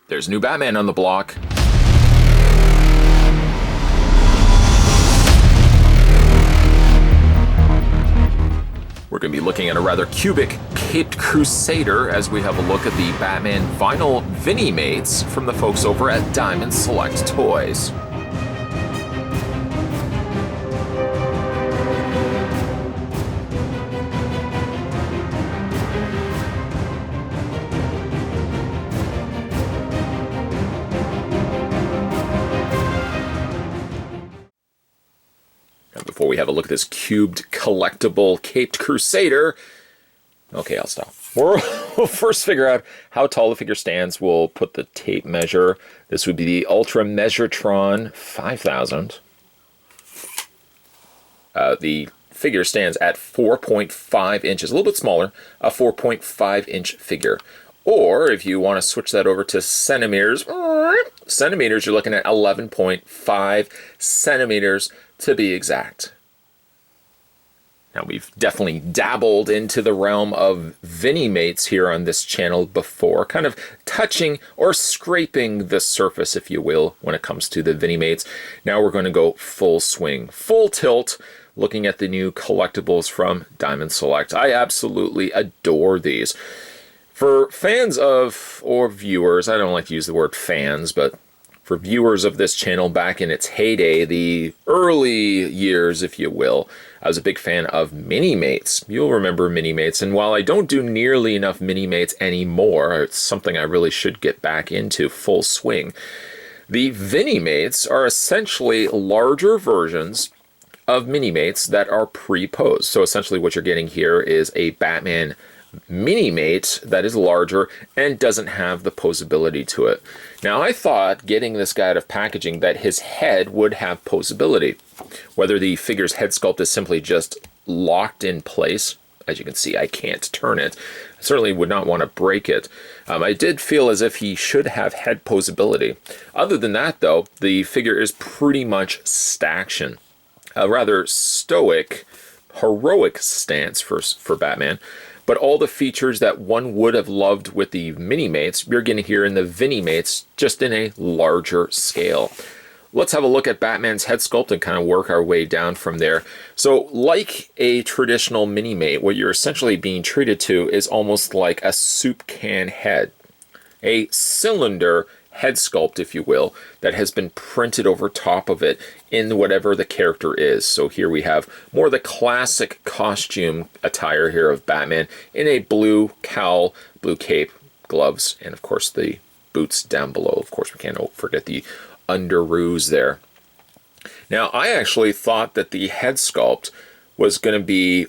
There's new Batman on the block. We're going to be looking at a rather cubic Caped Crusader as we have a look at the Batman vinyl Vinimates from the folks over at Diamond Select Toys. Before we have a look at this cubed collectible Caped Crusader, okay, I'll stop. We'll first figure out how tall the figure stands. We'll put the tape measure. This would be the Ultra Measuretron 5000. The figure stands at 4.5 inches, a little bit smaller, a 4.5 inch figure. Or if you want to switch that over to centimeters, you're looking at 11.5 centimeters to be exact. Now, we've definitely dabbled into the realm of Vinimates here on this channel before, kind of touching or scraping the surface, if you will, when it comes to the Vinimates. Now we're going to go full swing, full tilt, looking at the new collectibles from Diamond Select. I absolutely adore these. For fans of, or viewers, I don't like to use the word fans, but for viewers of this channel back in its heyday, the early years, if you will, I was a big fan of Minimates. You'll remember Minimates, and while I don't do nearly enough Minimates anymore, it's something I really should get back into full swing. The Vinimates are essentially larger versions of Minimates that are pre-posed. So essentially what you're getting here is a Batman Minimate that is larger and doesn't have the posability to it. Now, I thought getting this guy out of packaging that his head would have posability. Whether the figure's head sculpt is simply just locked in place, as you can see, I can't turn it. I certainly would not want to break it. I did feel as if he should have head posability. Other than that, though, the figure is pretty much staction. A rather stoic, heroic stance for Batman. But all the features that one would have loved with the Minimates, you're getting here in the Vinimates, just in a larger scale. Let's have a look at Batman's head sculpt and kind of work our way down from there. So, like a traditional Minimate, what you're essentially being treated to is almost like a soup can head. A cylinder head sculpt, if you will, that has been printed over top of it in whatever the character is. So here we have more the classic costume attire here of Batman in a blue cowl, blue cape, gloves, and of course the boots down below. Of course, we can't forget the underoos there. Now, I actually thought that the head sculpt was going to be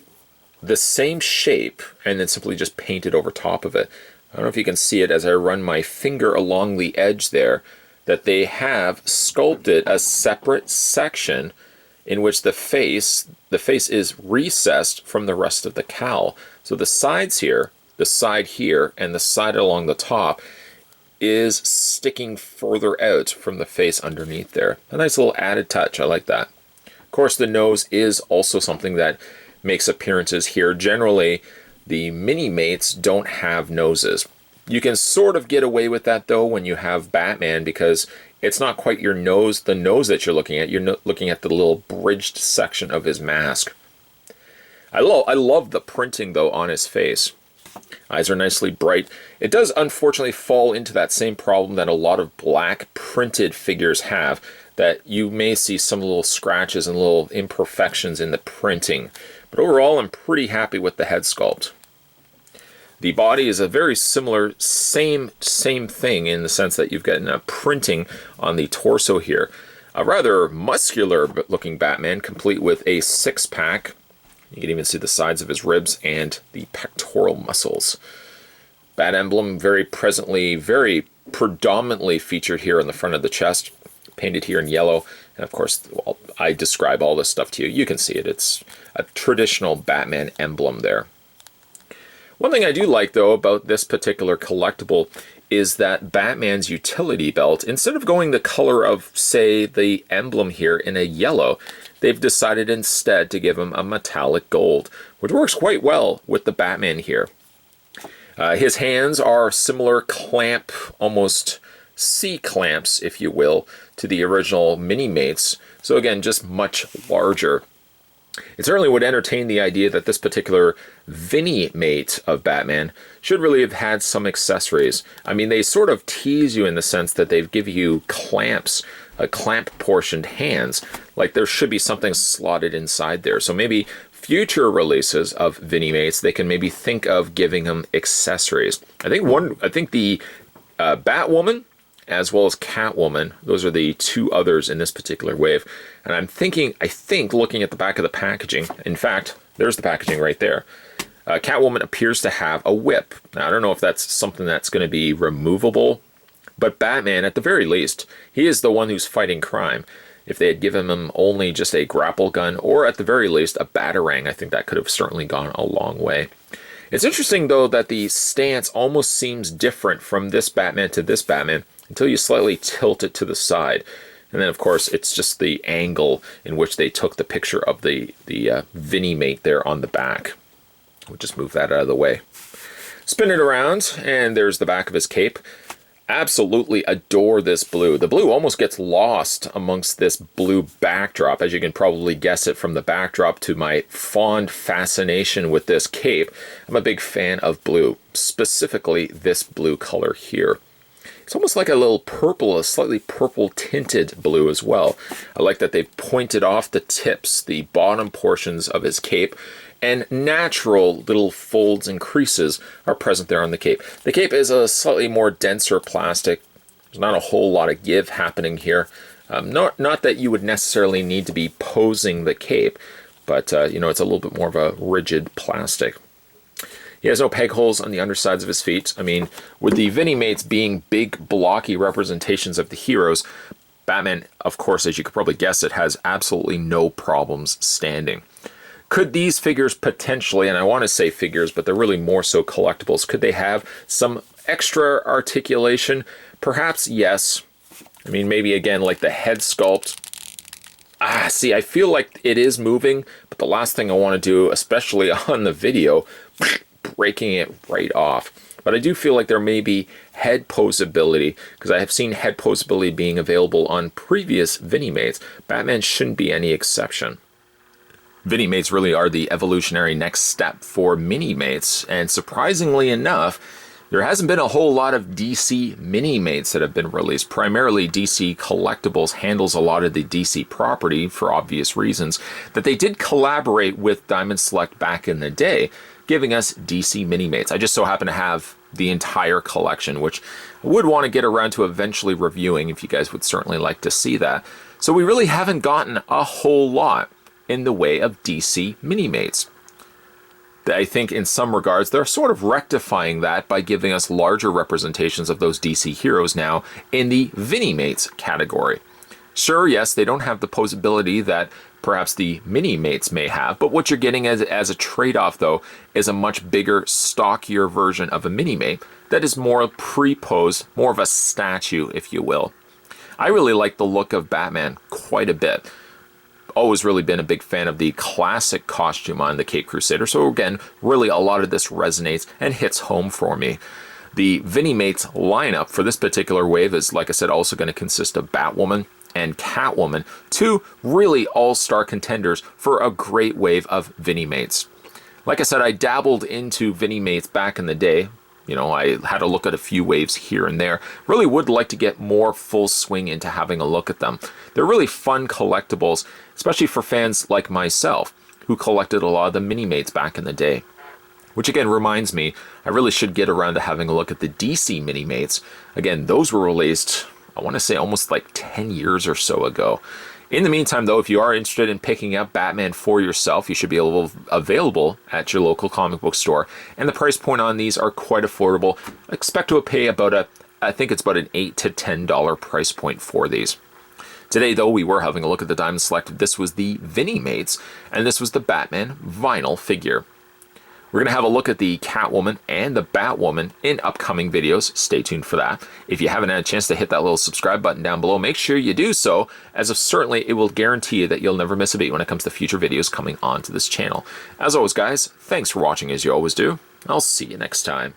the same shape and then simply just painted over top of it. I don't know if you can see it as I run my finger along the edge there, that they have sculpted a separate section in which the face is recessed from the rest of the cowl. So the sides here, the side here, and the side along the top is sticking further out from the face underneath there. A nice little added touch, I like that. Of course, the nose is also something that makes appearances here. Generally, the Minimates don't have noses. You can sort of get away with that, though, when you have Batman, because it's not quite your nose, the nose that you're looking at. You're looking at the little bridged section of his mask. I love the printing, though, on his face. Eyes are nicely bright. It does, unfortunately, fall into that same problem that a lot of black printed figures have, that you may see some little scratches and little imperfections in the printing. But overall, I'm pretty happy with the head sculpt. The body is a very similar, same thing in the sense that you've got a printing on the torso here. A rather muscular looking Batman, complete with a six-pack. You can even see the sides of his ribs and the pectoral muscles. Bat emblem very predominantly featured here on the front of the chest, painted here in yellow. And of course, I describe all this stuff to you. You can see it. It's a traditional Batman emblem there. One thing I do like, though, about this particular collectible is that Batman's utility belt, instead of going the color of, say, the emblem here in a yellow, they've decided instead to give him a metallic gold, which works quite well with the Batman here. His hands are similar clamp, almost C-clamps, if you will, to the original Minimates. So again, just much larger. It certainly would entertain the idea that this particular Vinimate of Batman should really have had some accessories. I mean, they sort of tease you in the sense that they give you clamps, clamp-portioned hands, like there should be something slotted inside there. So maybe future releases of Vinimates, they can maybe think of giving them accessories. I think the Batwoman as well as Catwoman, those are the two others in this particular wave. And I think looking at the back of the packaging, in fact, there's the packaging right there. Catwoman appears to have a whip. Now, I don't know if that's something that's going to be removable, but Batman, at the very least, he is the one who's fighting crime. If they had given him only just a grapple gun, or at the very least a batarang, I think that could have certainly gone a long way. It's interesting, though, that the stance almost seems different from this Batman to this Batman until you slightly tilt it to the side. And then, of course, it's just the angle in which they took the picture of the Vinimate there on the back. We'll just move that out of the way. Spin it around, and there's the back of his cape. Absolutely adore this blue. The blue almost gets lost amongst this blue backdrop, as you can probably guess it from the backdrop to my fond fascination with this cape. I'm a big fan of blue, specifically this blue color here. It's almost like a little purple, a slightly purple tinted blue as well. I like that they've pointed off the tips, the bottom portions of his cape, and natural little folds and creases are present there on the cape. The cape is a slightly more denser plastic. There's not a whole lot of give happening here. Not that you would necessarily need to be posing the cape, but you know, it's a little bit more of a rigid plastic. He has no peg holes on the undersides of his feet. I mean, with the Vinimates being big, blocky representations of the heroes, Batman, of course, as you could probably guess it, has absolutely no problems standing. Could these figures potentially, and I want to say figures, but they're really more so collectibles, could they have some extra articulation? Perhaps yes. I mean, maybe again, like the head sculpt. See, I feel like it is moving, but the last thing I want to do, especially on the video, breaking it right off. But I do feel like there may be head posability, because I have seen head posability being available on previous Vinimates. Batman shouldn't be any exception. Vinimates really are the evolutionary next step for Minimates, and surprisingly enough, there hasn't been a whole lot of DC Minimates that have been released. Primarily, DC Collectibles handles a lot of the DC property for obvious reasons, that they did collaborate with Diamond Select back in the day, giving us DC Minimates. I just so happen to have the entire collection, which I would want to get around to eventually reviewing if you guys would certainly like to see that. So we really haven't gotten a whole lot in the way of DC Minimates. I think in some regards they're sort of rectifying that by giving us larger representations of those DC heroes now in the Vinimates category. Sure, yes, they don't have the posability that perhaps the Minimates may have, but what you're getting as a trade-off, though, is a much bigger, stockier version of a Minimate that is more pre-posed, more of a statue, if you will. I really like the look of Batman quite a bit. Always really been a big fan of the classic costume on the Caped Crusader, so again, really a lot of this resonates and hits home for me. The Vinimates lineup for this particular wave is, like I said, also going to consist of Batwoman and Catwoman, two really all-star contenders for a great wave of Vinimates. Like I said, I dabbled into Vinimates back in the day. You know, I had a look at a few waves here and there. Really would like to get more full swing into having a look at them. They're really fun collectibles, especially for fans like myself, who collected a lot of the Minimates back in the day. Which again reminds me, I really should get around to having a look at the DC Minimates. Again, those were released, I want to say almost like 10 years or so ago. In the meantime, though, if you are interested in picking up Batman for yourself, you should be available at your local comic book store. And the price point on these are quite affordable. Expect to pay about I think it's about an $8 to $10 price point for these. Today, though, we were having a look at the Diamond Select. This was the Vinimates, and this was the Batman vinyl figure. We're going to have a look at the Catwoman and the Batwoman in upcoming videos. Stay tuned for that. If you haven't had a chance to hit that little subscribe button down below, make sure you do so, as if certainly it will guarantee you that you'll never miss a beat when it comes to future videos coming onto this channel. As always, guys, thanks for watching as you always do. I'll see you next time.